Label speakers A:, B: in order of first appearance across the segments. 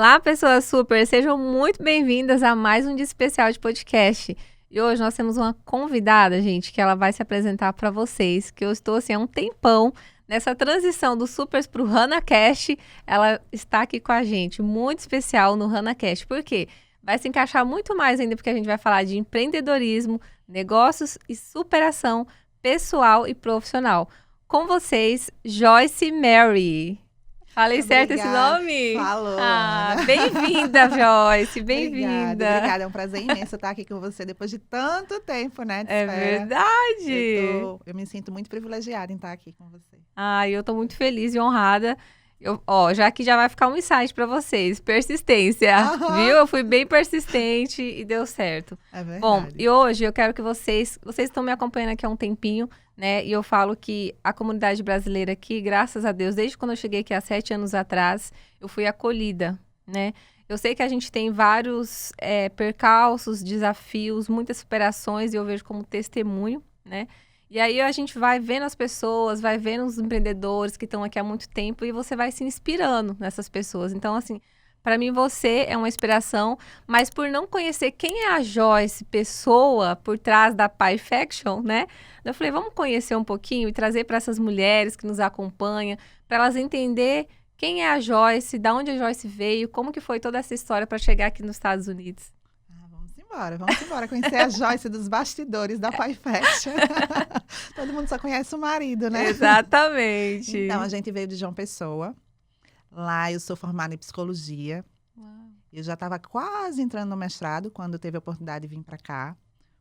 A: Olá, pessoas super! Sejam muito bem-vindas a mais um dia especial de podcast. E hoje nós temos uma convidada, gente, que ela vai se apresentar para vocês, que eu estou assim há um tempão nessa transição do Supers para o HannahCast. Ela está aqui com a gente, muito especial no HannahCast. Por quê? Vai se encaixar muito mais ainda, porque a gente vai falar de empreendedorismo, negócios e superação pessoal e profissional. Com vocês, Joyce Mary. Falei certo esse nome?
B: Falou.
A: Bem-vinda, Joyce, bem-vinda.
B: Obrigada, é um prazer imenso estar aqui com você depois de tanto tempo, né, de espera.
A: Verdade.
B: Eu me sinto muito privilegiada em estar aqui com você.
A: Eu tô muito feliz e honrada. Já que já vai ficar um insight para vocês, persistência, viu? Eu fui bem persistente e deu certo.
B: É verdade.
A: Bom, e hoje eu quero que vocês estão me acompanhando aqui há um tempinho, né? E eu falo que a comunidade brasileira aqui, graças a Deus, desde quando eu cheguei aqui há 7 anos atrás, eu fui acolhida, né? Eu sei que a gente tem vários percalços, desafios, muitas superações, e eu vejo como testemunho, né? E aí a gente vai vendo as pessoas, vai vendo os empreendedores que estão aqui há muito tempo e você vai se inspirando nessas pessoas. Então, assim, para mim você é uma inspiração, mas por não conhecer quem é a Joyce, pessoa por trás da Pai Faction, né? Eu falei, vamos conhecer um pouquinho e trazer para essas mulheres que nos acompanham, para elas entender quem é a Joyce, de onde a Joyce veio, como que foi toda essa história para chegar aqui nos Estados Unidos.
B: Vamos embora conhecer a Joyce dos bastidores da Pai Faction. Todo mundo só conhece o marido, né?
A: Exatamente.
B: Então, a gente veio de João Pessoa. Lá eu sou formada em psicologia.
A: Uau.
B: Eu já estava quase entrando no mestrado quando teve a oportunidade de vir para cá.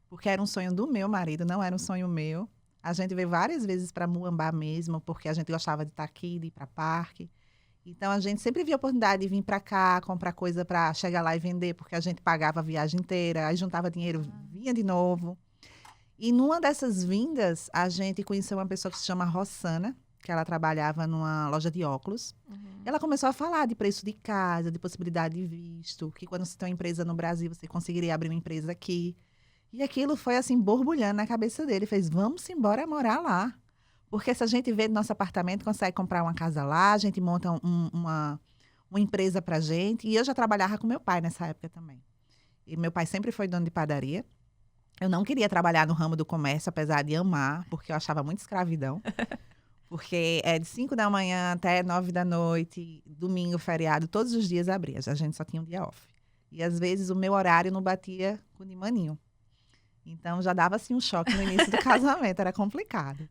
B: Porque era um sonho do meu marido, não era um sonho meu. A gente veio várias vezes para Muambá mesmo, porque a gente gostava de estar aqui, de ir para parque. Então, a gente sempre via a oportunidade de vir para cá, comprar coisa para chegar lá e vender, porque a gente pagava a viagem inteira, aí juntava dinheiro, vinha de novo. E numa dessas vindas, a gente conheceu uma pessoa que se chama Rossana, que ela trabalhava numa loja de óculos. Ela começou a falar de preço de casa, de possibilidade de visto, que quando você tem uma empresa no Brasil, você conseguiria abrir uma empresa aqui. E aquilo foi assim, borbulhando na cabeça dele. Ele fez, vamos embora morar lá. Porque se a gente vê nosso apartamento, consegue comprar uma casa lá, a gente monta uma empresa pra gente. E eu já trabalhava com meu pai nessa época também. E meu pai sempre foi dono de padaria. Eu não queria trabalhar no ramo do comércio, apesar de amar, porque eu achava muito escravidão. Porque é de 5 da manhã até 9 da noite, domingo, feriado, todos os dias abria. A gente só tinha um dia off. E às vezes o meu horário não batia com o de maninho. Então, já dava, assim, um choque no início do casamento, era complicado.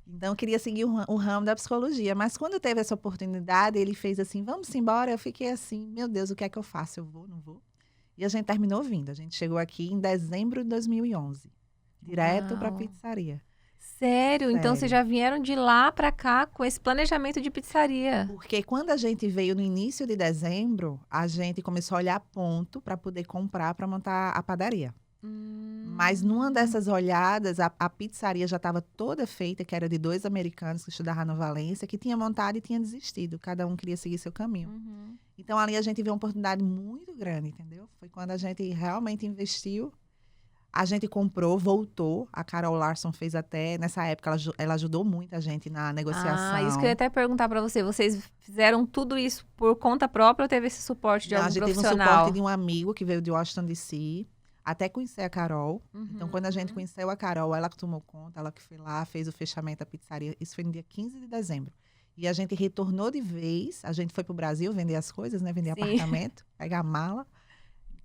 B: Então, eu queria seguir o ramo da psicologia. Mas, quando teve essa oportunidade, ele fez assim, vamos embora. Eu fiquei assim, meu Deus, o que é que eu faço? Eu vou, não vou? E a gente terminou vindo. A gente chegou aqui em dezembro de 2011. Direto para a pizzaria.
A: Sério? Então, vocês já vieram de lá para cá com esse planejamento de pizzaria?
B: Porque quando a gente veio no início de dezembro, a gente começou a olhar ponto para poder comprar, para montar a padaria. Mas numa dessas olhadas, a pizzaria já estava toda feita, que era de 2 americanos que estudavam no Valência, que tinha montado e tinha desistido. Cada um queria seguir seu caminho. Então, ali a gente viu uma oportunidade muito grande, entendeu? Foi quando a gente realmente investiu. A gente comprou, voltou. A Carol Larson fez até, nessa época, ela ajudou muito a gente na negociação.
A: Isso que eu ia até perguntar para você. Vocês fizeram tudo isso por conta própria ou teve esse suporte de algum profissional?
B: A gente teve um suporte de um amigo que veio de Washington, D.C., até conhecer a Carol. Então, quando a gente conheceu a Carol, ela que tomou conta, ela que foi lá, fez o fechamento da pizzaria. Isso foi no dia 15 de dezembro. E a gente retornou de vez. A gente foi para o Brasil vender as coisas, né? Vender apartamento, pegar a mala.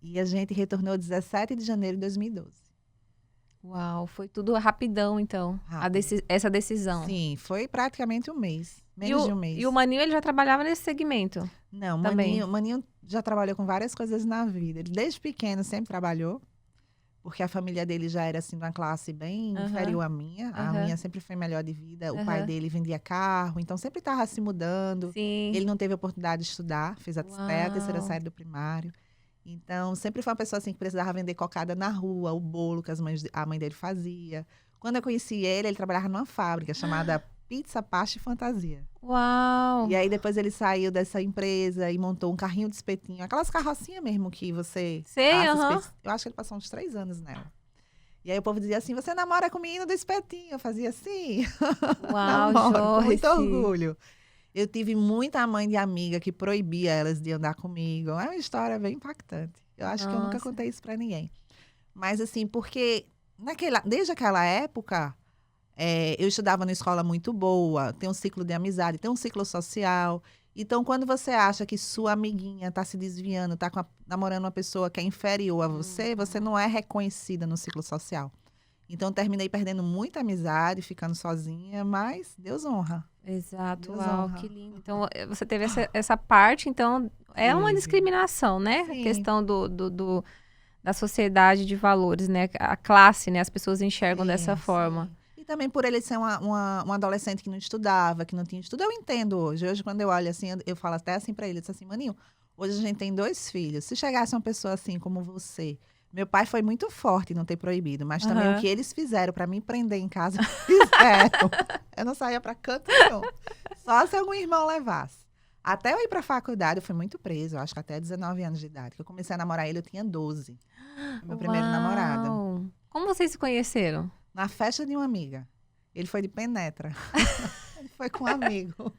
B: E a gente retornou 17 de janeiro de 2012.
A: Uau, foi tudo rapidão, então, essa decisão.
B: Sim, foi praticamente um mês. Menos de um mês.
A: E o Maninho, ele já trabalhava nesse segmento?
B: Não, o Maninho já trabalhou com várias coisas na vida. Ele, desde pequeno, sempre trabalhou. Porque a família dele já era, assim, de uma classe bem inferior à minha. A minha sempre foi melhor de vida. O pai dele vendia carro, então sempre estava se mudando.
A: Sim.
B: Ele não teve a oportunidade de estudar, fez até a terceira série do primário. Então, sempre foi uma pessoa assim que precisava vender cocada na rua, o bolo que a mãe dele fazia. Quando eu conheci ele trabalhava numa fábrica chamada Pizza, Pasta e Fantasia.
A: Uau!
B: E aí, depois ele saiu dessa empresa e montou um carrinho de espetinho. Aquelas carrocinhas mesmo que você...
A: Sei,
B: Eu acho que ele passou uns 3 anos nela. E aí, o povo dizia assim, você namora com o menino do espetinho? Eu fazia assim.
A: Uau,
B: Namoro, com muito
A: Joyce.
B: orgulho. Eu tive muita mãe de amiga que proibia elas de andar comigo. É uma história bem impactante. Eu acho que eu nunca
A: Nossa.
B: contei isso pra ninguém. Mas assim, porque desde aquela época, eu estudava numa escola muito boa, tem um ciclo de amizade, tem um ciclo social. Então, quando você acha que sua amiguinha está se desviando, está namorando uma pessoa que é inferior a você, você não é reconhecida no ciclo social. Então, terminei perdendo muita amizade, ficando sozinha, mas Deus honra.
A: Exato,
B: Deus
A: uau,
B: honra.
A: que lindo. Então, você teve essa parte, então, é uma
B: Tive.
A: discriminação, né? A
B: Sim.
A: questão da sociedade de valores, né? A classe, né? As pessoas enxergam dessa
B: Sim,
A: forma.
B: sim. E também por ele ser um adolescente que não estudava, que não tinha estudo, eu entendo hoje. Hoje, quando eu olho assim, eu falo até assim pra ele, eu disse assim, maninho, hoje a gente tem 2 filhos. Se chegasse uma pessoa assim como você, meu pai foi muito forte em não ter proibido, mas também o que eles fizeram pra me prender em casa, fizeram. Eu não saía pra canto nenhum. Só se algum irmão levasse. Até eu ir pra faculdade, eu fui muito presa, eu acho que até 19 anos de idade. Que eu comecei a namorar ele, eu tinha 12. Meu primeiro namorado.
A: Uau! Como vocês se conheceram?
B: Na festa de uma amiga. Ele foi de penetra. Ele foi com um amigo.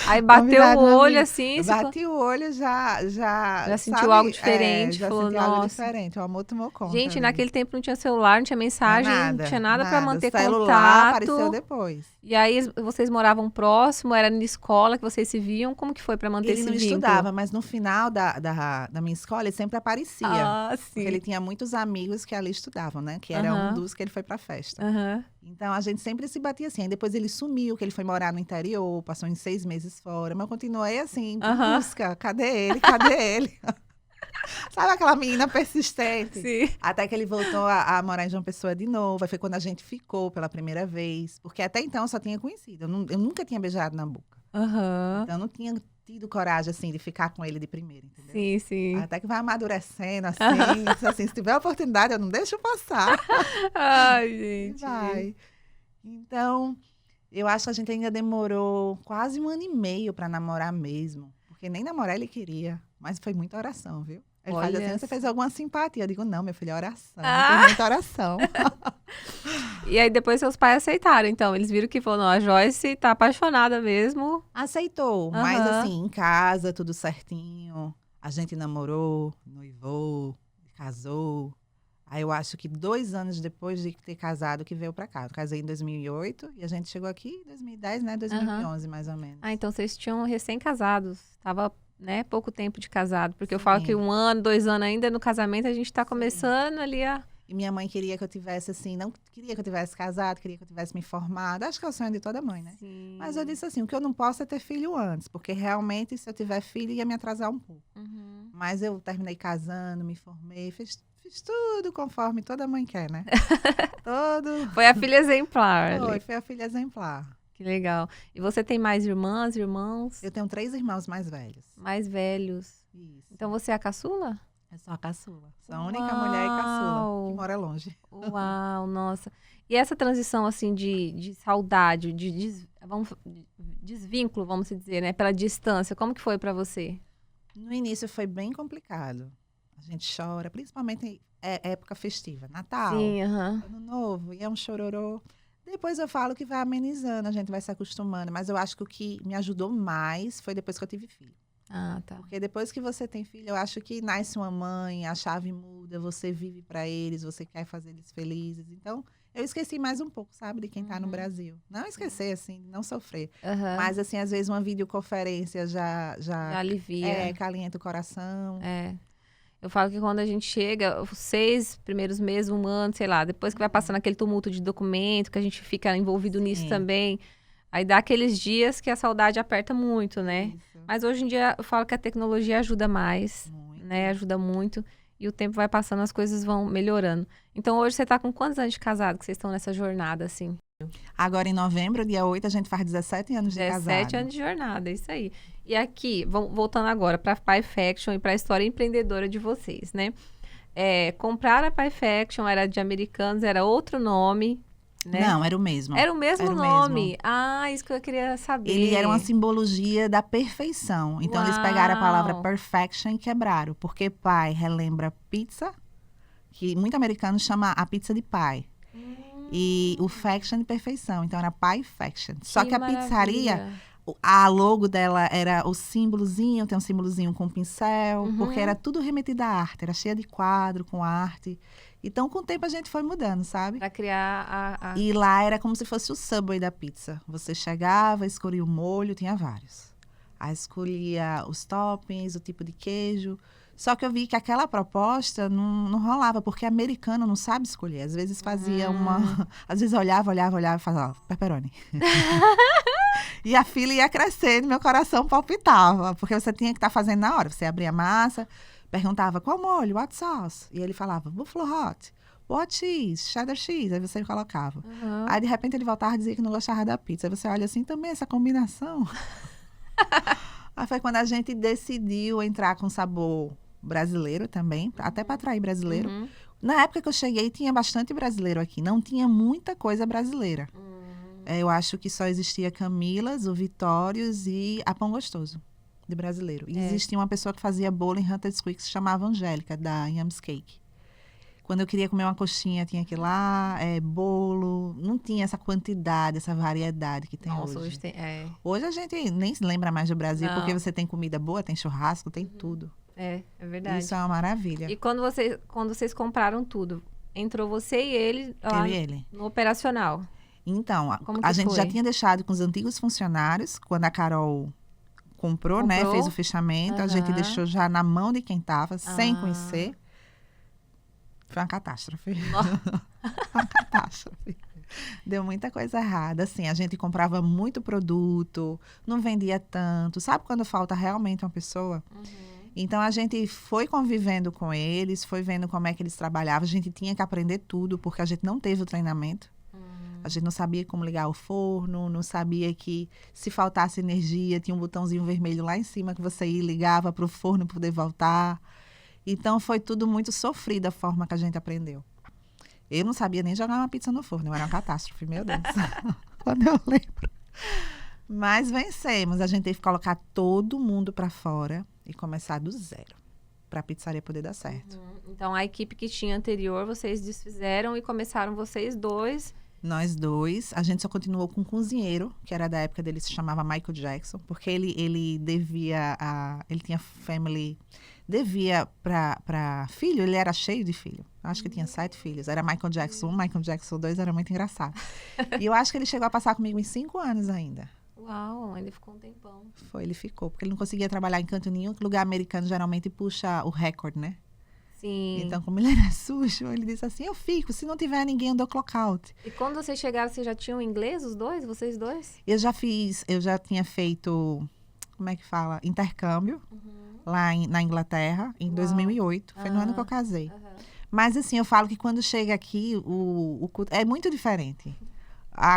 A: Aí bateu
B: Convidado
A: o
B: um
A: olho
B: amigo.
A: assim,
B: Eu bati o olho,
A: já sentiu
B: sabe,
A: algo diferente,
B: já
A: falou,
B: senti algo
A: nossa.
B: diferente. O amor tomou conta
A: Gente,
B: ali.
A: naquele tempo não tinha celular, não tinha mensagem, não tinha nada pra manter
B: Celular apareceu
A: contato.
B: depois.
A: E aí vocês moravam próximo, era na escola que vocês se viam, como que foi pra manter
B: Ele
A: esse
B: não
A: vínculo?
B: estudava, mas no final da minha escola ele sempre aparecia.
A: Ah, sim.
B: Porque ele tinha muitos amigos que ali estudavam, né? Que era um dos que ele foi pra festa.
A: Aham.
B: Então, a gente sempre se batia assim. Aí depois ele sumiu, que ele foi morar no interior, passou uns 6 meses fora. Mas eu continuei assim, em busca. Cadê ele? Cadê ele? Sabe aquela menina persistente?
A: Sim.
B: Até que ele voltou a morar em João Pessoa de novo. Aí foi quando a gente ficou pela primeira vez. Porque até então eu só tinha conhecido. Eu nunca tinha beijado na boca.
A: Aham.
B: Então, eu não tinha tido coragem, assim, de ficar com ele de primeira, entendeu?
A: Sim, sim.
B: Até que vai amadurecendo, assim. Diz assim, se tiver oportunidade, eu não deixo passar.
A: Ai,
B: E
A: gente.
B: vai. Então, eu acho que a gente ainda demorou quase 1 ano e meio para namorar mesmo. Porque nem namorar ele queria. Mas foi muita oração, viu? Ele faz
A: Olha
B: assim, você fez alguma simpatia? Eu digo, não, meu filho, é oração.
A: Ah!
B: Tem muita oração.
A: E aí depois seus pais aceitaram, então. Eles viram que falou, não, a Joyce tá apaixonada mesmo.
B: Aceitou, mas
A: Aham.
B: assim, em casa, tudo certinho. A gente namorou, noivou, casou. Aí eu acho que 2 anos depois de ter casado que veio pra cá. Eu casei em 2008 e a gente chegou aqui em 2010, né? 2011, mais ou menos.
A: Ah, então vocês tinham recém-casados. Tava, né, pouco tempo de casado. Porque eu falo
B: Sim.
A: que 1 ano, 2 anos ainda no casamento, a gente tá começando ali a...
B: E minha mãe queria que eu tivesse assim, não queria que eu tivesse casado, queria que eu tivesse me formado. Acho que é o sonho de toda mãe, né?
A: Sim.
B: Mas eu disse assim, o que eu não posso é ter filho antes, porque realmente se eu tiver filho ia me atrasar um pouco.
A: Uhum.
B: Mas eu terminei casando, me formei, fiz tudo conforme toda mãe quer, né? Todo.
A: Foi a filha exemplar.
B: Foi a filha exemplar.
A: Que legal. E você tem mais irmãs, irmãos?
B: Eu tenho 3 irmãos mais velhos.
A: Mais velhos.
B: Isso.
A: Então você é a caçula?
B: Eu sou a caçula. Sou a única mulher e caçula
A: Uau!
B: que mora longe.
A: Uau, nossa. E essa transição, assim, de saudade, desvínculo, vamos dizer, né? Pela distância, como que foi pra você?
B: No início foi bem complicado. A gente chora, principalmente em época festiva. Natal,
A: Sim, aham.
B: Ano Novo, e é um chororô. Depois eu falo que vai amenizando, a gente vai se acostumando. Mas eu acho que o que me ajudou mais foi depois que eu tive filho.
A: Ah, tá.
B: Porque depois que você tem filho, eu acho que nasce uma mãe, a chave muda, você vive para eles, você quer fazer eles felizes. Então, eu esqueci mais um pouco, sabe, de quem tá no Brasil. Não esquecer, assim, não sofrer.
A: Aham.
B: Mas, assim, às vezes uma videoconferência
A: Já alivia.
B: calienta o coração.
A: É. Eu falo que quando a gente chega, os 6 primeiros meses, 1 ano, sei lá, depois que vai passando aquele tumulto de documento, que a gente fica envolvido nisso
B: Sim.
A: também, aí dá aqueles dias que a saudade aperta muito, né?
B: Isso.
A: Mas hoje em dia eu falo que a tecnologia ajuda mais,
B: Muito.
A: né? Ajuda muito. E o tempo vai passando, as coisas vão melhorando. Então hoje você tá com quantos anos de casado que vocês estão nessa jornada, assim?
B: Agora, em novembro, dia 8, a gente faz 17 anos de casado.
A: 17 anos de jornada, é isso aí. E aqui, voltando agora para a Pai Faction e para a história empreendedora de vocês, né? Comprar a Pai Faction era de americanos, era outro nome, né?
B: Não, era o mesmo.
A: Era o mesmo
B: Era o
A: nome.
B: mesmo.
A: Ah, isso que eu queria saber.
B: Ele era uma simbologia da perfeição. Então, eles pegaram a palavra
A: Uau.
B: perfection e quebraram. Porque pai relembra pizza, que muito americano chama a pizza de pai. E o faction de perfeição. Então, era Pai Faction. Só que a pizzaria,
A: maravilha.
B: A logo dela era o símbolozinho, tem um símbolozinho com pincel, porque era tudo remetido à arte, era cheia de quadro com arte. Então, com o tempo, a gente foi mudando, sabe?
A: Pra criar a...
B: E lá era como se fosse o Subway da pizza. Você chegava, escolhia o molho, tinha vários. Aí escolhia os toppings, o tipo de queijo. Só que eu vi que aquela proposta não rolava, porque americano não sabe escolher. Às vezes fazia uma... Às vezes olhava e falava, ó, pepperoni. E a fila ia crescendo, meu coração palpitava. Porque você tinha que estar fazendo na hora. Você abria a massa, perguntava, qual molho, what sauce? E ele falava, buffalo hot, what cheese, cheddar cheese. Aí você colocava. Aí, de repente, ele voltava a dizer que não gostava da pizza. Aí você olha assim, também essa combinação. Aí foi quando a gente decidiu entrar com sabor brasileiro também, até para atrair brasileiro. Na época que eu cheguei, tinha bastante brasileiro aqui. Não tinha muita coisa brasileira. Eu acho que só existia Camilas, o Vitórios e a Pão Gostoso, de brasileiro. E existia uma pessoa que fazia bolo em Hunters Creek que se chamava Angélica, da Yams Cake. Quando eu queria comer uma coxinha, tinha que ir lá, bolo. Não tinha essa quantidade, essa variedade que tem hoje.
A: Hoje tem,
B: Hoje a gente nem se lembra mais do Brasil,
A: Não.
B: porque você tem comida boa, tem churrasco, tem tudo.
A: É verdade.
B: Isso é uma maravilha.
A: E quando vocês compraram tudo, entrou você e ele lá
B: Eu e ele.
A: no operacional?
B: Então,
A: Como que
B: a gente
A: foi?
B: já tinha deixado com os antigos funcionários, quando a Carol comprou, né? Fez o fechamento. A gente deixou já na mão de quem estava, sem conhecer. Foi uma catástrofe. Foi uma catástrofe. Deu muita coisa errada. Assim, a gente comprava muito produto, não vendia tanto. Sabe quando falta realmente uma pessoa? Então, a gente foi convivendo com eles, foi vendo como é que eles trabalhavam. A gente tinha que aprender tudo, porque a gente não teve o treinamento. A gente não sabia como ligar o forno, não sabia que se faltasse energia, tinha um botãozinho vermelho lá em cima que você ia e ligava para o forno poder voltar. Então, foi tudo muito sofrido a forma que a gente aprendeu. Eu não sabia nem jogar uma pizza no forno, era uma catástrofe, meu Deus. Quando eu lembro. Mas vencemos, a gente teve que colocar todo mundo para fora e começar do zero, para a pizzaria poder dar certo.
A: Então, a equipe que tinha anterior, vocês desfizeram e começaram vocês dois.
B: Nós dois, a gente só continuou com um cozinheiro, que era da época dele, se chamava Michael Jackson, porque ele devia, ele tinha family, devia para filho, ele era cheio de filho. Acho que tinha 7 filhos. Era Michael Jackson 1, Michael Jackson 2, era muito engraçado. E eu acho que ele chegou a passar comigo em 5 anos ainda.
A: Uau, ele ficou um tempão.
B: Foi, ele ficou, porque ele não conseguia trabalhar em canto nenhum, que lugar americano geralmente puxa o recorde, né?
A: Sim.
B: Então, como ele era sujo, ele disse assim, eu fico, se não tiver ninguém, eu dou clock-out.
A: E quando vocês chegaram, vocês já tinham inglês, os dois? Vocês dois?
B: Eu já tinha feito, como é que fala? Intercâmbio, lá na Inglaterra, em 2008. Foi no ano que eu casei. Mas, assim, eu falo que quando chega aqui, o é muito diferente.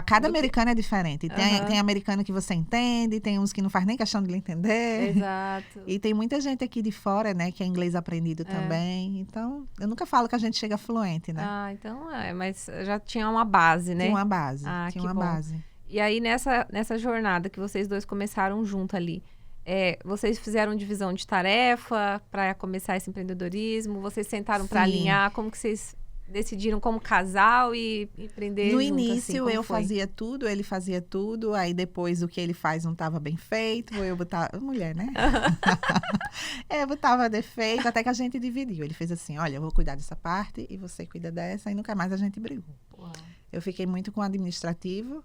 B: Cada americano é diferente. Tem americano que você entende, tem uns que não faz nem questão de lhe entender.
A: Exato.
B: E tem muita gente aqui de fora, né, que é inglês aprendido também. Então, eu nunca falo que a gente chega fluente, né?
A: Ah, então mas já tinha uma base, né?
B: Tinha uma base,
A: que bom.
B: base.
A: E aí, nessa jornada que vocês dois começaram junto ali, vocês fizeram divisão de tarefa para começar esse empreendedorismo? Vocês sentaram para alinhar? Como que vocês decidiram como casal e empreender
B: No
A: junto,
B: início,
A: assim,
B: eu fazia tudo, ele fazia tudo. Aí, depois, o que ele faz não estava bem feito. Eu botava... Mulher, né? Eu botava defeito, até que a gente dividiu. Ele fez assim, olha, eu vou cuidar dessa parte e você cuida dessa. E nunca mais a gente brigou.
A: Uau.
B: Eu fiquei muito com o administrativo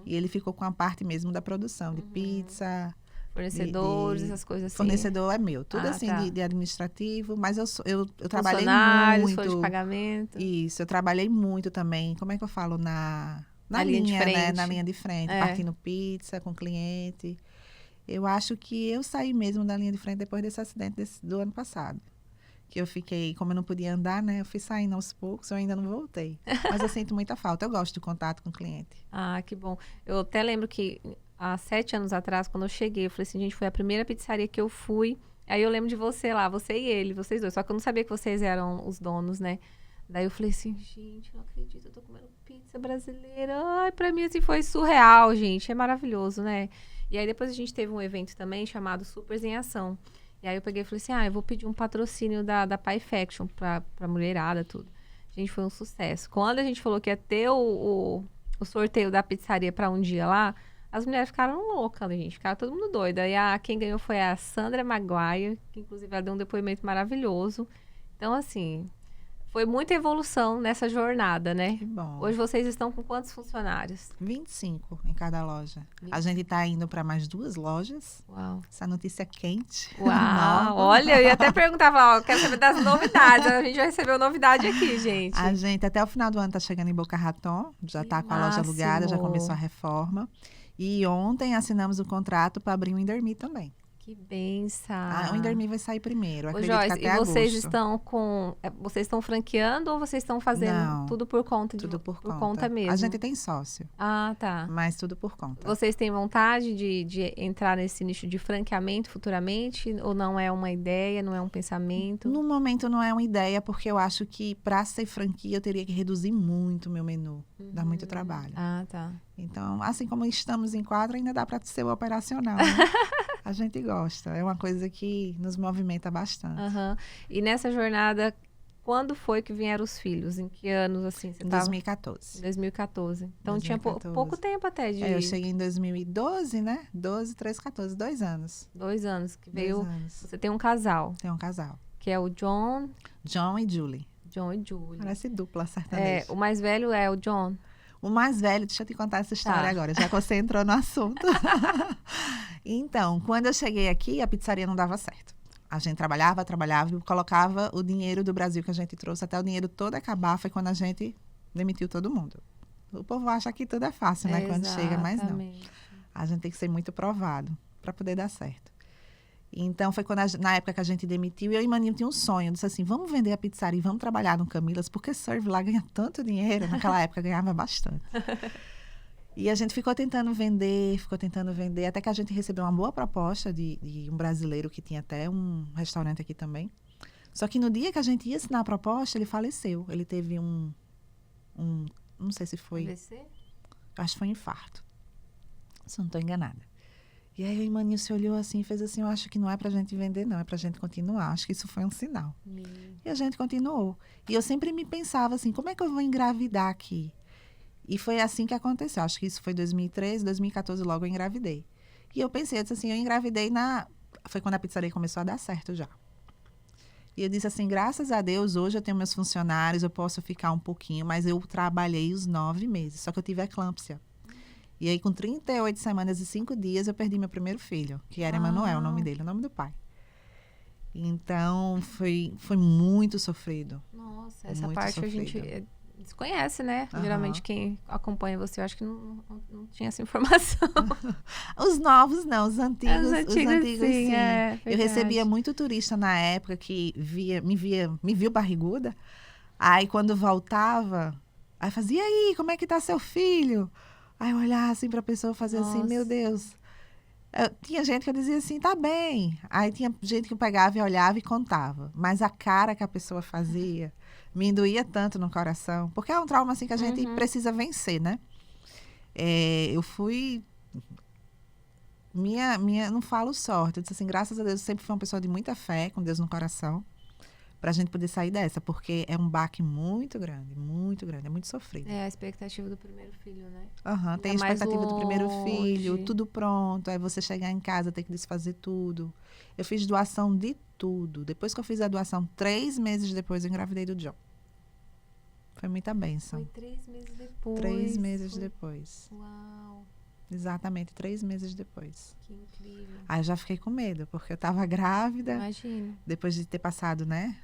B: e ele ficou com a parte mesmo da produção, de pizza...
A: Fornecedores, essas coisas assim.
B: Fornecedor é meu. Tudo assim
A: tá.
B: de administrativo. Mas eu trabalhei
A: Funcionários,
B: muito.
A: folha de pagamento.
B: Isso, eu trabalhei muito também. Como é que eu falo? Na
A: linha de frente.
B: né? Na linha de frente. Partindo pizza com cliente. Eu acho que eu saí mesmo da linha de frente depois desse acidente do ano passado. Que eu fiquei, como eu não podia andar, né? Eu fui saindo aos poucos, eu ainda não voltei. Mas eu sinto muita falta. Eu gosto do contato com o cliente.
A: Ah, que bom. Eu até lembro que há 7 anos atrás, quando eu cheguei, eu falei assim, gente, foi a primeira pizzaria que eu fui. Aí eu lembro de você lá, você e ele, vocês dois. Só que eu não sabia que vocês eram os donos, né? Daí eu falei assim, gente, não acredito, eu tô comendo pizza brasileira. Ai, pra mim, assim, foi surreal, gente. É maravilhoso, né? E aí depois a gente teve um evento também chamado Supers em Ação. E aí eu peguei e falei assim, eu vou pedir um patrocínio da Pie Faction pra mulherada, tudo. Gente, foi um sucesso. Quando a gente falou que ia ter o sorteio da pizzaria pra um dia lá, As mulheres ficaram loucas ali, gente. Ficaram todo mundo doido. Aí quem ganhou foi a Sandra Maguire, que inclusive ela deu um depoimento maravilhoso. Então, assim, foi muita evolução nessa jornada, né?
B: Que bom.
A: Hoje vocês estão com quantos funcionários?
B: 25 em cada loja. A gente está indo para mais 2 lojas.
A: Uau.
B: Essa notícia é quente.
A: Uau, olha, eu ia até perguntar, ó, quero saber das novidades. A gente já recebeu novidade aqui, gente.
B: A gente, até o final do ano, está chegando em Boca Raton. Já está com a loja alugada, já começou a reforma. E ontem assinamos o contrato para abrir o Indermi também.
A: Que benção.
B: O Indermi vai sair primeiro, acredito
A: Joyce,
B: que até
A: vocês
B: agosto.
A: vocês estão franqueando ou vocês estão fazendo
B: Não,
A: tudo por conta
B: tudo por
A: conta mesmo?
B: A gente tem sócio.
A: Ah, tá.
B: Mas tudo por conta.
A: Vocês têm vontade de entrar nesse nicho de franqueamento futuramente? Ou não é uma ideia, não é um pensamento?
B: No momento não é uma ideia, porque eu acho que para ser franquia eu teria que reduzir muito o meu menu. Dá muito trabalho.
A: Ah, tá.
B: Então, assim como estamos em 4, ainda dá para ser o operacional. Né? A gente gosta. É uma coisa que nos movimenta bastante.
A: Uhum. E nessa jornada, quando foi que vieram os filhos? Em que anos, assim? Você
B: em 2014.
A: Em 2014. Então
B: 2014.
A: Tinha pouco tempo até de...
B: eu cheguei em 2012, né? 12, 13, 14. 2 anos.
A: 2 anos que veio...
B: 2 anos.
A: Você tem um casal.
B: Tem um casal.
A: Que é o John
B: e Julie.
A: John e Julie.
B: Parece dupla sertaneja.
A: O mais velho é o John.
B: O mais velho, deixa eu te contar essa história agora, já que você entrou no assunto. Então, quando eu cheguei aqui, a pizzaria não dava certo. A gente trabalhava e colocava o dinheiro do Brasil que a gente trouxe, até o dinheiro todo acabar, foi quando a gente demitiu todo mundo. O povo acha que tudo é fácil, né? Quando chega, mas não. A gente tem que ser muito provado para poder dar certo. Então, foi quando na época que a gente demitiu, eu e Maninho tinha um sonho. Disse assim, vamos vender a pizzaria e vamos trabalhar no Camilas, porque serve lá ganha tanto dinheiro. Naquela época ganhava bastante. E a gente ficou tentando vender, até que a gente recebeu uma boa proposta de um brasileiro que tinha até um restaurante aqui também. Só que no dia que a gente ia assinar a proposta, ele faleceu. Ele teve não sei se foi...
A: AVC?
B: Acho que foi um infarto. Se eu não estou enganada. E aí o Maninho se olhou assim e fez assim, eu acho que não é pra gente vender, não, é pra gente continuar. Acho que isso foi um sinal. E a gente continuou. E eu sempre me pensava assim, como é que eu vou engravidar aqui? E foi assim que aconteceu. Acho que isso foi 2013, 2014, logo eu engravidei. E eu pensei, eu disse assim, eu engravidei foi quando a pizzaria começou a dar certo já. E eu disse assim, graças a Deus, hoje eu tenho meus funcionários, eu posso ficar um pouquinho, mas eu trabalhei os 9 meses, só que eu tive eclâmpsia. E aí, com 38 semanas e 5 dias, eu perdi meu primeiro filho, que era Emanuel, o nome dele, o nome do pai. Então, foi muito sofrido.
A: Nossa, essa
B: muito
A: parte
B: sofrido.
A: A gente desconhece, né? Geralmente, quem acompanha você, eu acho que não tinha essa informação.
B: Os novos, não. Os antigos, sim. Eu recebia muito turista na época que me viu barriguda. Aí, quando voltava, aí fazia, e aí, como é que tá seu filho? Aí eu olhava assim pra pessoa e fazia assim, meu Deus. Tinha gente que eu dizia assim, tá bem. Aí tinha gente que eu pegava e olhava e contava. Mas a cara que a pessoa fazia me doía tanto no coração. Porque é um trauma assim que a gente precisa vencer, né? Eu fui... não falo sorte. Eu disse assim, graças a Deus, eu sempre fui uma pessoa de muita fé, com Deus no coração. Pra gente poder sair dessa, porque é um baque muito grande, é muito sofrido.
A: É a expectativa do primeiro filho, né?
B: Tem a expectativa do primeiro filho, tudo pronto, aí você chegar em casa, ter que desfazer tudo. Eu fiz doação de tudo. Depois que eu fiz a doação, 3 meses depois, eu engravidei do John. Foi muita bênção.
A: Foi 3 meses depois.
B: 3 meses depois.
A: Uau!
B: Exatamente, 3 meses depois.
A: Que incrível.
B: Aí eu já fiquei com medo, porque eu tava grávida.
A: Imagina.
B: Depois de ter passado, né?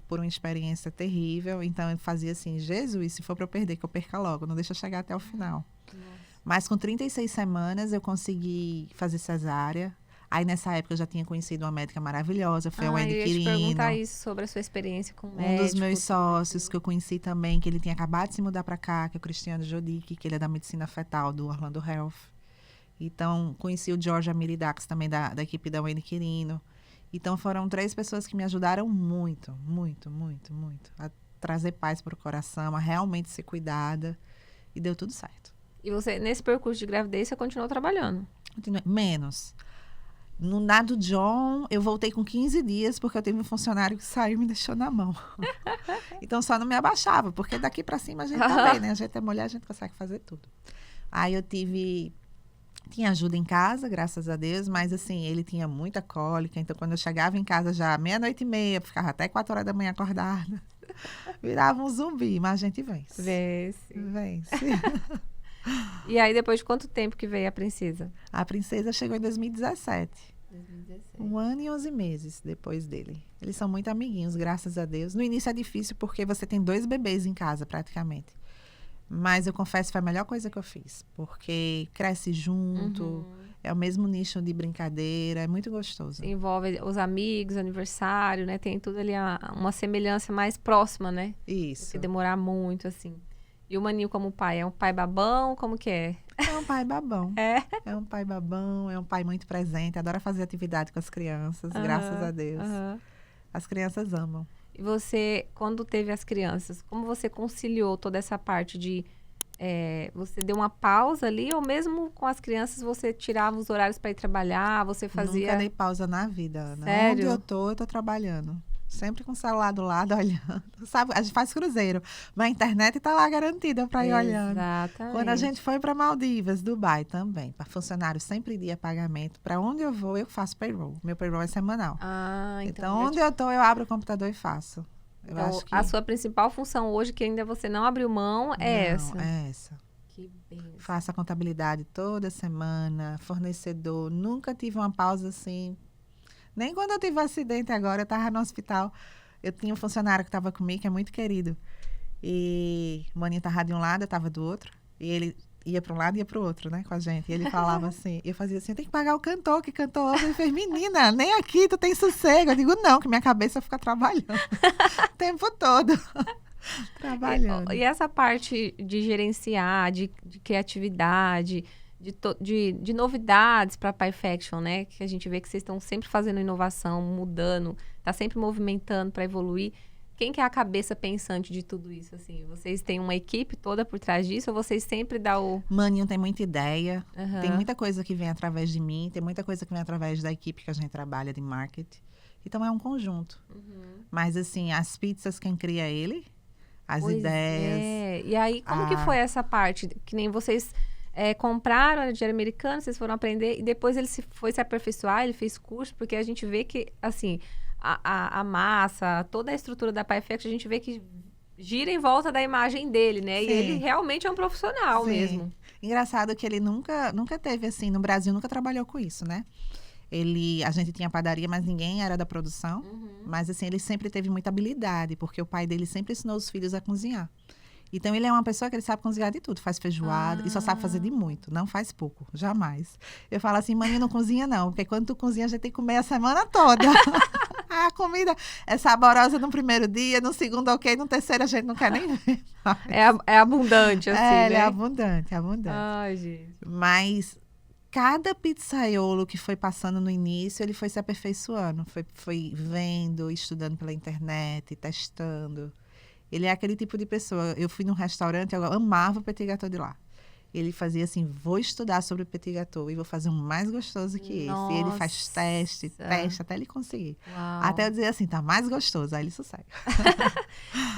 B: Por uma experiência terrível. Então, eu fazia assim, Jesus, se for para eu perder, que eu perca logo. Não deixa eu chegar até o final.
A: Nossa.
B: Mas com 36 semanas, eu consegui fazer cesárea. Aí, nessa época, eu já tinha conhecido uma médica maravilhosa. Foi a Wendy Quirino.
A: Eu ia te perguntar isso sobre a sua experiência com o médico.
B: Um dos meus sócios, que eu conheci também, que ele tinha acabado de se mudar para cá, que é o Cristiano Jodic, que ele é da medicina fetal, do Orlando Health. Então, conheci o George Amiridax, também da equipe da Wendy Quirino. Então, foram 3 pessoas que me ajudaram muito, muito, muito, muito. A trazer paz para o coração, a realmente ser cuidada. E deu tudo certo.
A: E você, nesse percurso de gravidez, você continuou trabalhando?
B: Menos. No nado John, eu voltei com 15 dias, porque eu tive um funcionário que saiu e me deixou na mão. Então, só não me abaixava, porque daqui para cima a gente tá bem, né? A gente é mulher, a gente consegue fazer tudo. Aí, eu tive Tinha ajuda em casa, graças a Deus, mas assim, ele tinha muita cólica, então quando eu chegava em casa já 00:30, ficava até 4 horas da manhã acordada. Virava um zumbi, mas a gente vence.
A: Vence.
B: Vence.
A: E aí, depois de quanto tempo que veio a princesa?
B: A princesa chegou em 2017.
A: 2017.
B: 1 ano e 11 meses depois dele. Eles são muito amiguinhos, graças a Deus. No início é difícil porque você tem 2 bebês em casa, praticamente. Mas eu confesso que foi a melhor coisa que eu fiz. Porque cresce junto, é o mesmo nicho de brincadeira, é muito gostoso.
A: Envolve os amigos, aniversário, né? Tem tudo ali uma semelhança mais próxima, né?
B: Isso.
A: Se demorar muito, assim. E o Maninho como pai? É um pai babão? Como que é?
B: É um pai babão.
A: É?
B: É um pai babão, é um pai muito presente, adora fazer atividade com as crianças, graças a Deus. As crianças amam.
A: E você, quando teve as crianças, como você conciliou toda essa parte de... você deu uma pausa ali, ou mesmo com as crianças você tirava os horários para ir trabalhar, você fazia...
B: Nunca dei pausa na vida, Ana.
A: Sério?
B: Onde eu tô trabalhando. Sempre com o celular do lado, olhando. Sabe, a gente faz cruzeiro, mas a internet tá lá garantida para ir olhando.
A: Exatamente.
B: Quando a gente foi para Maldivas, Dubai também, para funcionário sempre dia pagamento. Para onde eu vou, eu faço payroll. Meu payroll é semanal. Então onde eu tô, eu abro o computador e faço. Eu
A: então,
B: acho que...
A: a sua principal função hoje, que ainda você não abriu mão, é essa.
B: É essa.
A: Que bem.
B: Faço a contabilidade toda semana, fornecedor. Nunca tive uma pausa assim. Nem quando eu tive um acidente agora, eu estava no hospital. Eu tinha um funcionário que estava comigo, que é muito querido. E o maninho estava de um lado, eu estava do outro. E ele ia para um lado e ia para o outro, né, com a gente. E ele falava assim, eu fazia assim, tem que pagar o cantor que cantou hoje. Ele fez, menina, nem aqui tu tem sossego. Eu digo, não, que minha cabeça fica trabalhando o tempo todo. Trabalhando.
A: E essa parte de gerenciar, de criatividade, de novidades para a Pie Faction, né? Que a gente vê que vocês estão sempre fazendo inovação, mudando, tá sempre movimentando para evoluir. Quem que é a cabeça pensante de tudo isso, assim? Vocês têm uma equipe toda por trás disso ou vocês sempre dá o...
B: Maninho tem muita ideia, tem muita coisa que vem através de mim, tem muita coisa que vem através da equipe que a gente trabalha de marketing. Então é um conjunto. Mas assim, as pizzas quem cria é ele, as ideias...
A: E aí, como que foi essa parte? Que nem vocês compraram a dinheiro americano, vocês foram aprender e depois ele foi se aperfeiçoar, ele fez curso, porque a gente vê que, assim... A massa, toda a estrutura da Pie Faction, a gente vê que gira em volta da imagem dele, né? Sim. E ele realmente é um profissional mesmo.
B: Engraçado que ele nunca teve, assim, no Brasil, nunca trabalhou com isso, né? A gente tinha padaria, mas ninguém era da produção. Mas, assim, ele sempre teve muita habilidade, porque o pai dele sempre ensinou os filhos a cozinhar. Então, ele é uma pessoa que ele sabe cozinhar de tudo. Faz feijoada e só sabe fazer de muito. Não faz pouco, jamais. Eu falo assim, mãe, não cozinha não. Porque quando tu cozinha, a gente tem que comer a semana toda. A comida é saborosa no primeiro dia, no segundo ok, no terceiro a gente não quer nem ver.
A: É abundante, assim, né?
B: Ele é abundante.
A: Ai, gente.
B: Mas cada pizzaiolo que foi passando no início, ele foi se aperfeiçoando. Foi vendo, estudando pela internet, testando. Ele é aquele tipo de pessoa. Eu fui num restaurante, eu amava o petit gâteau de lá. Ele fazia assim, vou estudar sobre o petit gâteau e vou fazer um mais gostoso que esse. E ele faz teste, até ele conseguir.
A: Uau.
B: Até eu dizer assim, tá mais gostoso, aí ele sossega.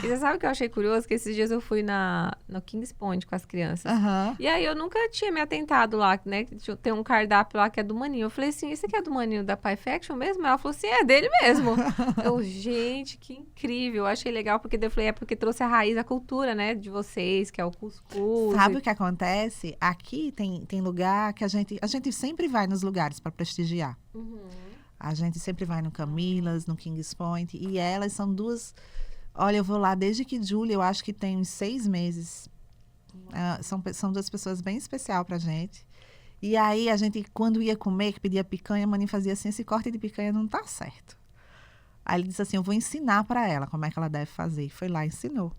A: E você sabe o que eu achei curioso? Que esses dias eu fui no Kings Point com as crianças. E aí eu nunca tinha me atentado lá, né? Tem um cardápio lá que é do Maninho. Eu falei assim, esse aqui é do Maninho da Pie Faction mesmo? Ela falou assim, é dele mesmo. Gente, que incrível. Eu achei legal, porque eu falei, é porque trouxe a raiz, a cultura, né? De vocês, que é o cuscuz.
B: Sabe o que acontece? Aqui tem lugar que a gente sempre vai nos lugares para prestigiar. A gente sempre vai no Camilas, no Kings Point. E elas são duas... Olha, eu vou lá desde que Júlia, eu acho que tem uns 6 meses. São duas pessoas bem especiais pra gente. E aí, a gente, quando ia comer, que pedia picanha, a Mani fazia assim, esse corte de picanha não tá certo. Aí ele disse assim, eu vou ensinar para ela como é que ela deve fazer. E foi lá e ensinou.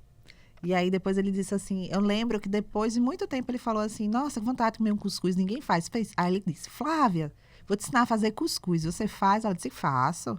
B: E aí, depois ele disse assim, eu lembro que depois de muito tempo ele falou assim, nossa, que vontade de comer um cuscuz, ninguém faz. Aí ele disse, Flávia, vou te ensinar a fazer cuscuz. Você faz? Ela disse, faço.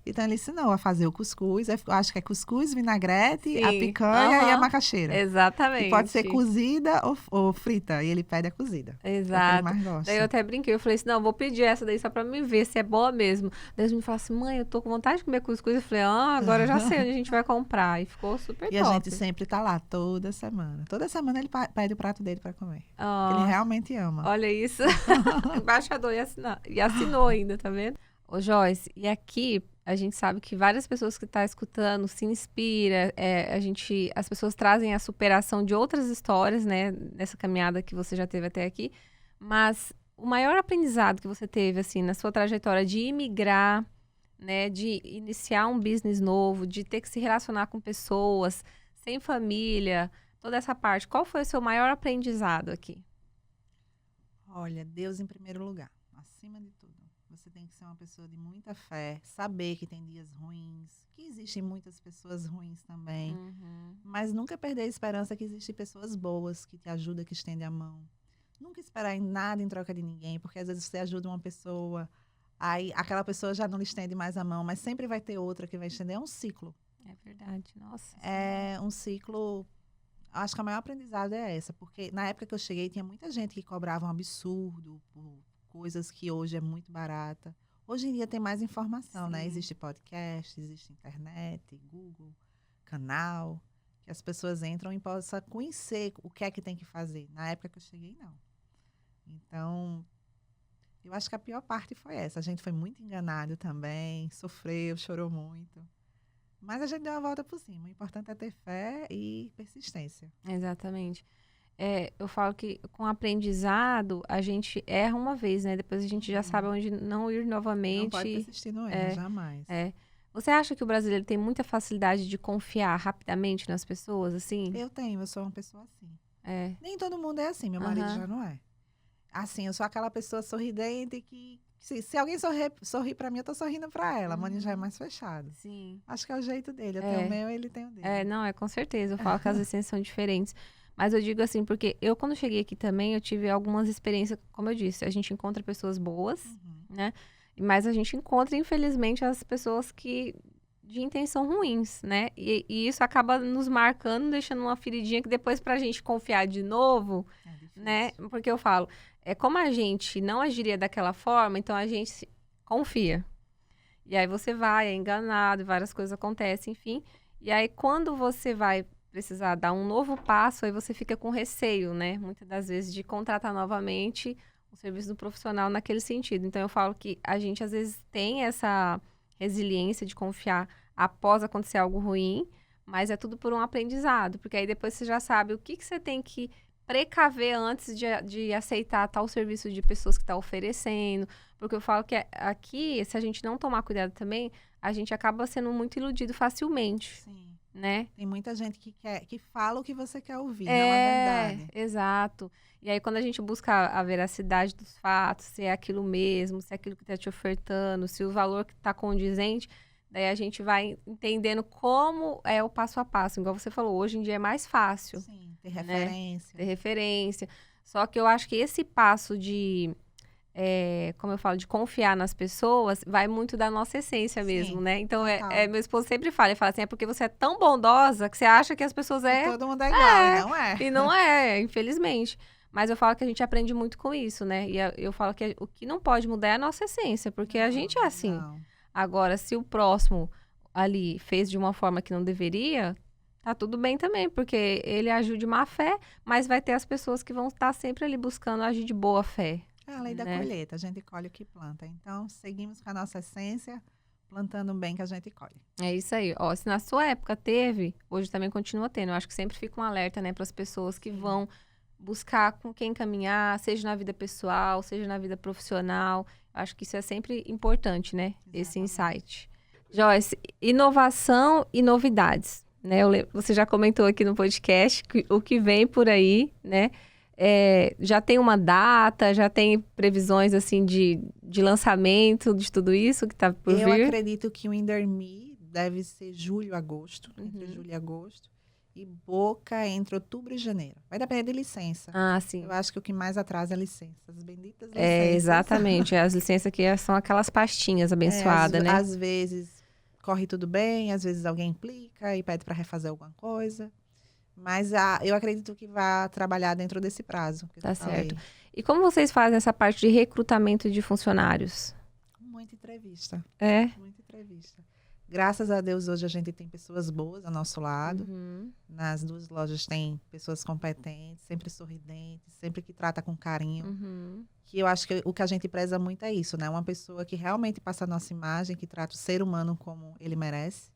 B: Então, ele ensinou a fazer o cuscuz. Eu acho que é cuscuz, vinagrete,
A: Sim.
B: a picanha e a macaxeira.
A: Exatamente.
B: E pode ser cozida ou frita. E ele pede a cozida.
A: Exato.
B: É o que ele mais gosta.
A: Daí eu até brinquei, eu falei assim, não, eu vou pedir essa daí só pra me ver se é boa mesmo. Daí ele me falou assim, mãe, eu tô com vontade de comer cuscuz. Eu falei, agora eu já sei onde a gente vai comprar. E ficou super
B: E
A: top.
B: a gente sempre tá lá, toda semana. Toda semana ele pede o prato dele pra comer.
A: Ah,
B: Ele realmente ama.
A: olha isso. Embaixador e assinou ainda, tá vendo? Ô, Joyce, e aqui a gente sabe que várias pessoas que estão escutando se inspira, as pessoas trazem a superação de outras histórias, né, nessa caminhada que você já teve até aqui, mas o maior aprendizado que você teve, assim, na sua trajetória de imigrar, né, de iniciar um business novo, de ter que se relacionar com pessoas, sem família, toda essa parte, qual foi o seu maior aprendizado aqui?
B: Olha, Deus em primeiro lugar, acima de tudo. Você tem que ser uma pessoa de muita fé, saber que tem dias ruins, que existem muitas pessoas ruins também, mas nunca perder a esperança que existem pessoas boas, que te ajudam, que estendem a mão. Nunca esperar em nada em troca de ninguém, porque às vezes você ajuda uma pessoa, aí aquela pessoa já não lhe estende mais a mão, mas sempre vai ter outra que vai estender. É um ciclo.
A: É verdade, nossa.
B: É um ciclo. Acho que a maior aprendizado é essa, porque na época que eu cheguei tinha muita gente que cobrava um absurdo por coisas que hoje é muito barata. Hoje em dia tem mais informação, né? Existe podcast, existe internet, Google, canal, que as pessoas entram e possam conhecer o que é que tem que fazer. Na época que eu cheguei, não. Então, eu acho que a pior parte foi essa. A gente foi muito enganado também, sofreu, chorou muito. Mas a gente deu uma volta por cima. O importante é ter fé e persistência.
A: Exatamente. Eu falo que com aprendizado, a gente erra uma vez, né? Depois a gente já sabe onde não ir novamente.
B: Não pode persistir no erro, jamais.
A: Você acha que o brasileiro tem muita facilidade de confiar rapidamente nas pessoas, assim?
B: Eu sou uma pessoa assim. Nem todo mundo é assim, meu marido já não é. Assim, eu sou aquela pessoa sorridente que... Se alguém sorrir pra mim, eu tô sorrindo pra ela. A Mani já é mais fechada.
A: Sim.
B: Acho que é o jeito dele. Eu tenho o meu, ele tem o dele.
A: Não, com certeza. Eu falo que as essências são diferentes. Mas eu digo assim, porque eu, quando cheguei aqui também, eu tive algumas experiências, como eu disse, a gente encontra pessoas boas, né? Mas a gente encontra, infelizmente, as pessoas que de intenção ruins, né? E isso acaba nos marcando, deixando uma feridinha que depois pra gente confiar de novo, né? Porque eu falo, como a gente não agiria daquela forma, então a gente confia. E aí você vai, é enganado, várias coisas acontecem, enfim. E aí quando você vai precisar dar um novo passo, aí você fica com receio, né? Muitas das vezes de contratar novamente o serviço do profissional naquele sentido. Então eu falo que a gente às vezes tem essa resiliência de confiar após acontecer algo ruim, mas é tudo por um aprendizado, porque aí depois você já sabe o que você tem que precaver antes de aceitar tal serviço de pessoas que está oferecendo. Porque eu falo que aqui, se a gente não tomar cuidado também, a gente acaba sendo muito iludido facilmente.
B: Sim.
A: Né?
B: Tem muita gente que fala o que você quer ouvir, não é verdade.
A: Exato. E aí, quando a gente busca a veracidade dos fatos, se é aquilo mesmo, se é aquilo que está te ofertando, se o valor que está condizente, daí a gente vai entendendo como é o passo a passo. Igual você falou, hoje em dia é mais fácil.
B: Sim, ter referência.
A: Ter referência. Só que eu acho que esse passo de, como eu falo, de confiar nas pessoas, vai muito da nossa essência mesmo, né? Então, meu esposo sempre fala, ele fala assim, é porque você é tão bondosa que você acha que as pessoas
B: todo mundo é igual, e não é.
A: E não é, infelizmente. Mas eu falo que a gente aprende muito com isso, né? E eu falo que o que não pode mudar é a nossa essência, porque a gente é assim.
B: Não.
A: Agora, se o próximo ali fez de uma forma que não deveria, tá tudo bem também, porque ele agiu de má fé, mas vai ter as pessoas que vão estar sempre ali buscando agir de boa fé.
B: É a lei da colheita, a gente colhe o que planta. Então, seguimos com a nossa essência, plantando bem que a gente colhe.
A: É isso aí. Ó, se na sua época teve, hoje também continua tendo. Eu acho que sempre fica um alerta, né, para as pessoas que vão buscar com quem caminhar, seja na vida pessoal, seja na vida profissional. Eu acho que isso é sempre importante, né? Exatamente. Esse insight. Joyce, inovação e novidades, né? Você já comentou aqui no podcast o que vem por aí, né? Já tem uma data, já tem previsões assim de lançamento de tudo isso que está por vir?
B: Eu acredito que o Indermi deve ser julho, agosto, entre julho e agosto. E Boca entre outubro e janeiro. Vai depender de licença.
A: Ah, sim.
B: Eu acho que o que mais atrasa é a licença. As benditas licenças.
A: Exatamente. As licenças que são aquelas pastinhas abençoadas, né?
B: Às vezes corre tudo bem, às vezes alguém implica e pede para refazer alguma coisa. Mas eu acredito que vai trabalhar dentro desse prazo. Que eu
A: Tá
B: falei.
A: certo. E como vocês fazem essa parte de recrutamento de funcionários?
B: Muita entrevista.
A: É?
B: Muita entrevista. Graças a Deus, hoje a gente tem pessoas boas ao nosso lado.
A: Uhum.
B: Nas 2 lojas tem pessoas competentes, sempre sorridentes, sempre que trata com carinho.
A: Uhum.
B: Que eu acho que o que a gente preza muito é isso, né? Uma pessoa que realmente passa a nossa imagem, que trata o ser humano como ele merece.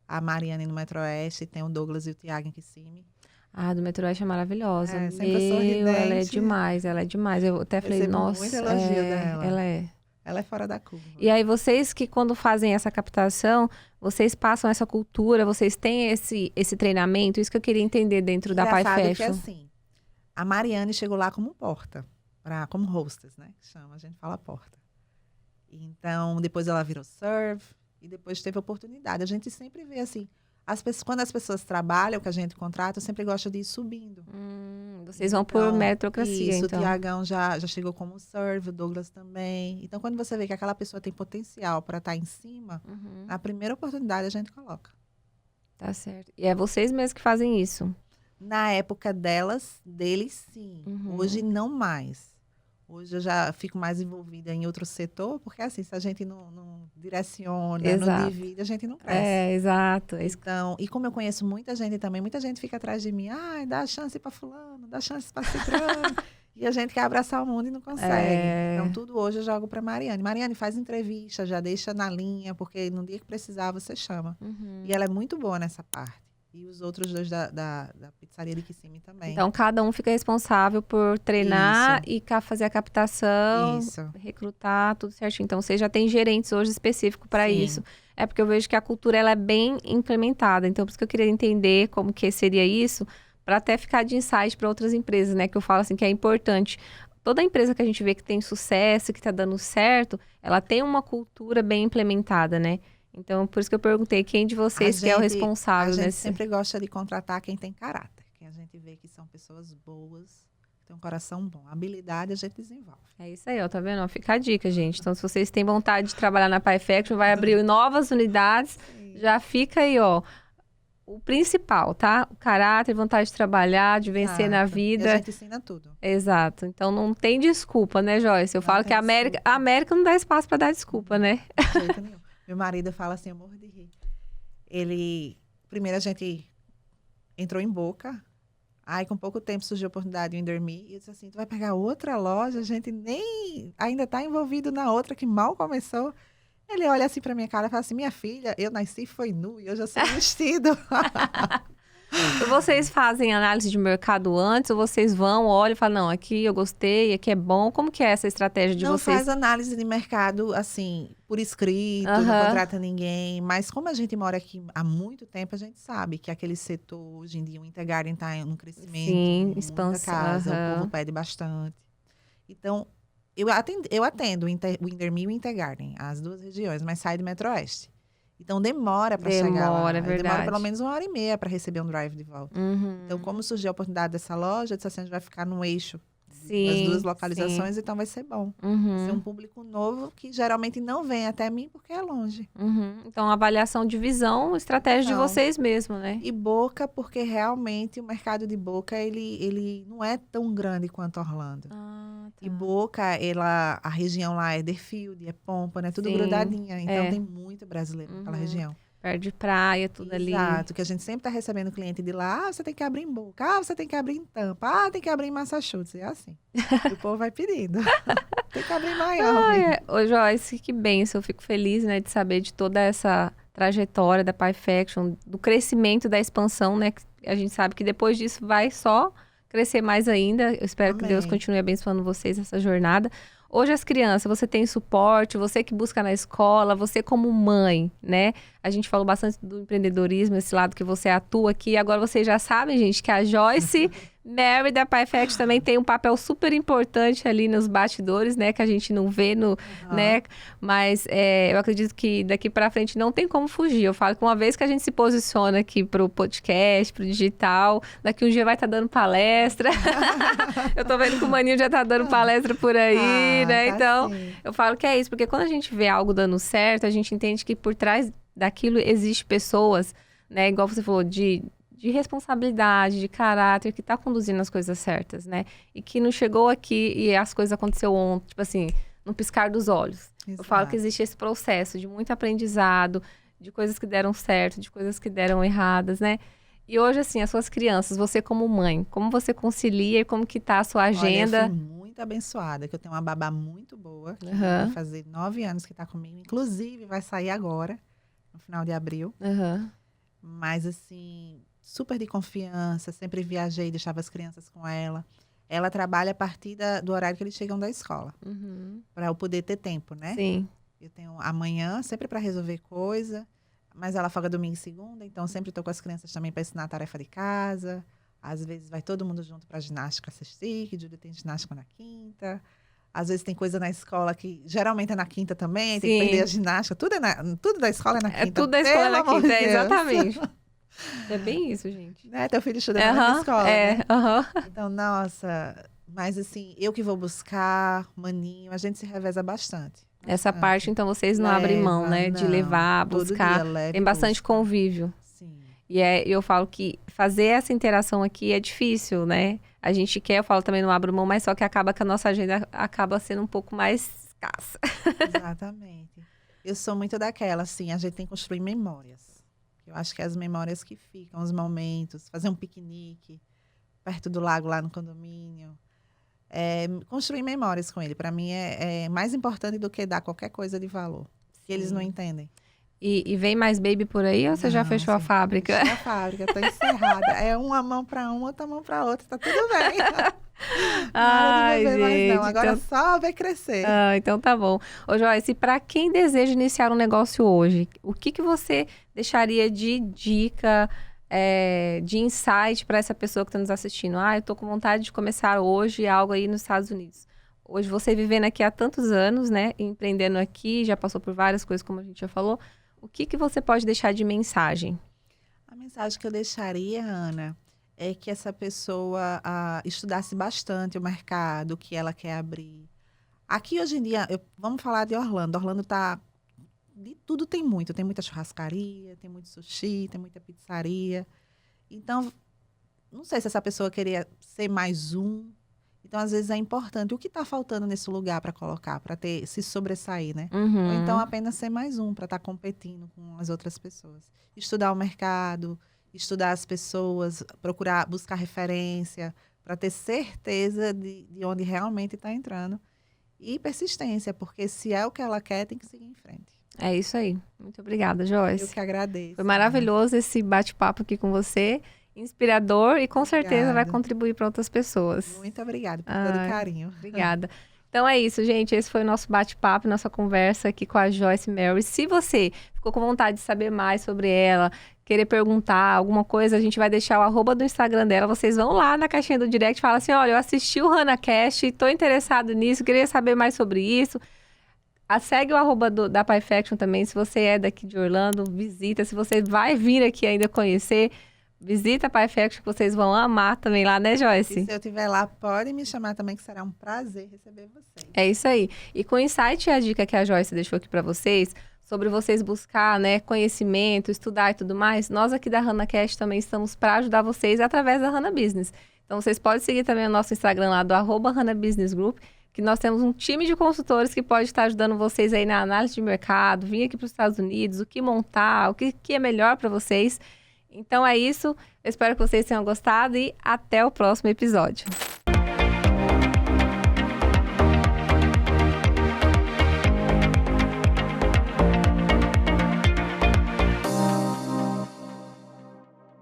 B: A Mariane no Metroeste, tem o Douglas e o Tiago em Kissimmee.
A: Ah, do Metroeste é maravilhosa.
B: Sempre sorridente.
A: Ela é demais, ela é demais. Eu até falei,
B: Recebo
A: nossa,
B: muito elogio dela.
A: ela é.
B: Ela é fora da curva.
A: E aí vocês que quando fazem essa captação, vocês passam essa cultura, vocês têm esse treinamento? Isso que eu queria entender dentro da Pai
B: Engraçado que
A: Fashion.
B: assim, a Mariane chegou lá como porta, como hostess, né? Que chama, a gente fala porta. Então, depois ela virou serve e depois teve oportunidade. A gente sempre vê assim, quando as pessoas trabalham, que a gente contrata, eu sempre gosto de ir subindo.
A: Vocês vão por meritocracia,
B: isso,
A: então.
B: O Tiagão já chegou como serve, o Douglas também. Então, quando você vê que aquela pessoa tem potencial para estar em cima, na primeira oportunidade a gente coloca.
A: Tá certo. E é vocês mesmos que fazem isso?
B: Na época deles, sim. Hoje, não mais. Hoje eu já fico mais envolvida em outro setor, porque assim, se a gente não direciona,
A: Exato.
B: não divide, a gente não cresce.
A: É, exato.
B: Então, e como eu conheço muita gente também, muita gente fica atrás de mim, dá chance para fulano, dá chance para ciclano. E a gente quer abraçar o mundo e não consegue. Então, tudo hoje eu jogo para Mariane. Mariane, faz entrevista, já deixa na linha, porque no dia que precisar você chama. E ela é muito boa nessa parte. E os outros 2 da pizzaria de Kissimmee também.
A: Então, cada um fica responsável por treinar e fazer a captação, recrutar, tudo certinho. Então, você já tem gerentes hoje específicos para isso. É porque eu vejo que a cultura ela é bem implementada. Então, por isso que eu queria entender como que seria isso, para até ficar de insight para outras empresas, né? Que eu falo assim que é importante. Toda empresa que a gente vê que tem sucesso, que está dando certo, ela tem uma cultura bem implementada, né? Então, por isso que eu perguntei quem de vocês que é o responsável.
B: A gente sempre gosta de contratar quem tem caráter. Quem a gente vê que são pessoas boas, que têm um coração bom. A habilidade a gente desenvolve.
A: É isso aí, ó, tá vendo? Fica a dica, gente. Então, se vocês têm vontade de trabalhar na Pai Fashion, vai abrir novas unidades, já fica aí, ó. O principal, tá? O caráter, vontade de trabalhar, de vencer na vida.
B: E a gente ensina tudo.
A: Exato. Então, não tem desculpa, né, Joyce? Eu falo que a América não dá espaço para dar desculpa, né?
B: De jeito nenhum. Meu marido fala assim, eu morro de rir. Primeiro a gente entrou em Boca, aí com pouco tempo surgiu a oportunidade em Indermi, e eu disse assim, tu vai pegar outra loja, a gente nem ainda está envolvido na outra que mal começou. Ele olha assim para minha cara e fala assim, minha filha, eu nasci foi nu e hoje eu sou vestido.
A: Vocês fazem análise de mercado antes ou vocês vão, olham e falam, não, aqui eu gostei, aqui é bom. Como que é essa estratégia de vocês?
B: Não faz análise de mercado, assim, por escrito, não contrata ninguém. Mas como a gente mora aqui há muito tempo, a gente sabe que aquele setor, hoje em dia, o Intergarden está em um crescimento.
A: Sim, expansão.
B: Casa, o povo pede bastante. Então, eu atendo o Indermi e o Intergarden, as 2 regiões, mas saio do Metroeste. Então, demora para chegar lá.
A: É verdade.
B: Demora pelo menos 1h30 para receber um drive de volta. Então, como surgiu a oportunidade dessa loja, eu disse assim, a gente vai ficar no eixo das 2 localizações, então vai ser bom. Vai ser um público novo que geralmente não vem até mim porque é longe.
A: Então, avaliação de visão, estratégia de vocês mesmos, né?
B: E Boca, porque realmente o mercado de Boca, ele não é tão grande quanto Orlando.
A: Tá.
B: E Boca, a região lá é Deerfield, é Pompano, é tudo grudadinha. Então, tem muito brasileiro naquela região.
A: Perto de praia, tudo ali.
B: Exato, que a gente sempre está recebendo cliente de lá. Você tem que abrir em Boca. Você tem que abrir em Tampa. Tem que abrir em Massachusetts. É assim. E o povo vai pedindo. Tem que abrir em Miami.
A: Ô, Joyce, que bênção. Eu fico feliz, né, de saber de toda essa trajetória da Pai Fashion, do crescimento, da expansão, né? A gente sabe que depois disso vai só crescer mais ainda. Eu espero que Deus continue abençoando vocês nessa jornada. Hoje as crianças, você tem suporte, você que busca na escola, você como mãe, né? A gente falou bastante do empreendedorismo, esse lado que você atua aqui. Agora vocês já sabem, gente, que a Joyce Mary da Pai Fashion também tem um papel super importante ali nos bastidores, né? Que a gente não vê, né? Mas eu acredito que daqui para frente não tem como fugir. Eu falo que uma vez que a gente se posiciona aqui pro podcast, pro digital, daqui um dia vai estar dando palestra. Eu tô vendo que o Maninho já tá dando palestra por aí, né?
B: Tá
A: então,
B: sim.
A: eu falo que é isso. Porque quando a gente vê algo dando certo, a gente entende que por trás daquilo existe pessoas, né, igual você falou, de responsabilidade, de caráter, que tá conduzindo as coisas certas, né? E que não chegou aqui e as coisas aconteceram ontem, tipo assim, no piscar dos olhos.
B: Exato.
A: Eu falo que existe esse processo de muito aprendizado, de coisas que deram certo, de coisas que deram erradas, né? E hoje, assim, as suas crianças, você como mãe, como você concilia e como que tá a sua agenda?
B: Olha, eu fui muito abençoada, que eu tenho uma babá muito boa, que
A: Uhum.
B: vai fazer 9 anos que tá comigo. Inclusive, vai sair agora, no final de abril.
A: Aham.
B: Mas, assim, super de confiança, sempre viajei, deixava as crianças com ela. Ela trabalha a partir do horário que eles chegam da escola,
A: Uhum.
B: para eu poder ter tempo, né?
A: Sim.
B: Eu tenho amanhã sempre para resolver coisa, mas ela folga domingo e segunda, então sempre estou com as crianças também para ensinar a tarefa de casa. Às vezes vai todo mundo junto para ginástica assistir, que Júlia tem ginástica na quinta. Às vezes tem coisa na escola que geralmente é na quinta também, tem que
A: Sim.
B: perder a ginástica. Tudo da escola é na quinta.
A: É tudo da escola
B: pelo
A: na
B: amor
A: quinta,
B: de Deus.
A: exatamente. É bem isso, gente.
B: Né? Teu filho estuda na mesma escola, né?
A: aham.
B: Então, nossa, mas assim, eu que vou buscar, maninho, a gente se reveza bastante.
A: Essa
B: Bastante.
A: parte, então, vocês não abrem mão,
B: Leva,
A: né? De
B: não.
A: levar,
B: Todo
A: buscar.
B: dia leva
A: Tem
B: e
A: bastante
B: busca.
A: convívio.
B: Sim.
A: E eu falo que fazer essa interação aqui é difícil, né? A gente quer, eu falo também não abro mão, mas só que acaba que a nossa agenda acaba sendo um pouco mais escassa.
B: Exatamente. Eu sou muito daquela, assim, a gente tem que construir memórias. Eu acho que é as memórias que ficam, os momentos, fazer um piquenique perto do lago lá no condomínio. Construir memórias com ele, para mim é mais importante do que dar qualquer coisa de valor. Que eles não entendem.
A: E vem mais baby por aí ou você já
B: Não,
A: fechou a
B: sim,
A: fábrica?
B: fechei a fábrica, tá encerrada. É uma mão para uma, outra mão para outra, tá tudo bem. Nada de bebê mais não. Agora
A: então,
B: só vai crescer.
A: então tá bom. Ô Joyce, para quem deseja iniciar um negócio hoje, o que você deixaria de dica, de insight para essa pessoa que está nos assistindo? Eu tô com vontade de começar hoje algo aí nos Estados Unidos. Hoje você vivendo aqui há tantos anos, né? Empreendendo aqui, já passou por várias coisas, como a gente já falou. O que você pode deixar de mensagem?
B: A mensagem que eu deixaria, Ana, é que essa pessoa estudasse bastante o mercado que ela quer abrir. Aqui, hoje em dia, vamos falar de Orlando. Orlando tá... De tudo tem muito. Tem muita churrascaria, tem muito sushi, tem muita pizzaria. Então, não sei se essa pessoa queria ser mais um. Então, às vezes, é importante. O que está faltando nesse lugar para colocar, para se sobressair, né?
A: Uhum.
B: Ou então, apenas ser mais um, para estar competindo com as outras pessoas. Estudar o mercado, estudar as pessoas, buscar referência, para ter certeza de onde realmente está entrando. E persistência, porque se é o que ela quer, tem que seguir em frente.
A: É isso aí. Muito obrigada, Joyce.
B: Eu que agradeço.
A: Foi maravilhoso esse bate-papo aqui com você. Inspirador e com certeza vai
B: Obrigada.
A: contribuir para outras pessoas.
B: Muito obrigada por todo o carinho.
A: Obrigada. Então é isso, gente. Esse foi o nosso bate-papo, nossa conversa aqui com a Joyce Mary. Se você ficou com vontade de saber mais sobre ela, querer perguntar alguma coisa, a gente vai deixar o @ do Instagram dela. Vocês vão lá na caixinha do direct e falam assim, olha, eu assisti o HannahCast, estou interessado nisso, queria saber mais sobre isso. Segue o @ da Pai Faction também. Se você é daqui de Orlando, visita. Se você vai vir aqui ainda conhecer, visita a Pai Faction, que vocês vão amar também lá, né, Joyce?
B: E se eu estiver lá, pode me chamar também, que será um prazer receber vocês.
A: É isso aí. E com o insight e a dica que a Joyce deixou aqui para vocês, sobre vocês buscar, né, conhecimento, estudar e tudo mais, nós aqui da HannahCast também estamos para ajudar vocês através da Hannah Business. Então, vocês podem seguir também o nosso Instagram lá do @Hannah Business Group, que nós temos um time de consultores que pode estar ajudando vocês aí na análise de mercado, vir aqui para os Estados Unidos, o que montar, o que é melhor para vocês. Então é isso, eu espero que vocês tenham gostado e até o próximo episódio.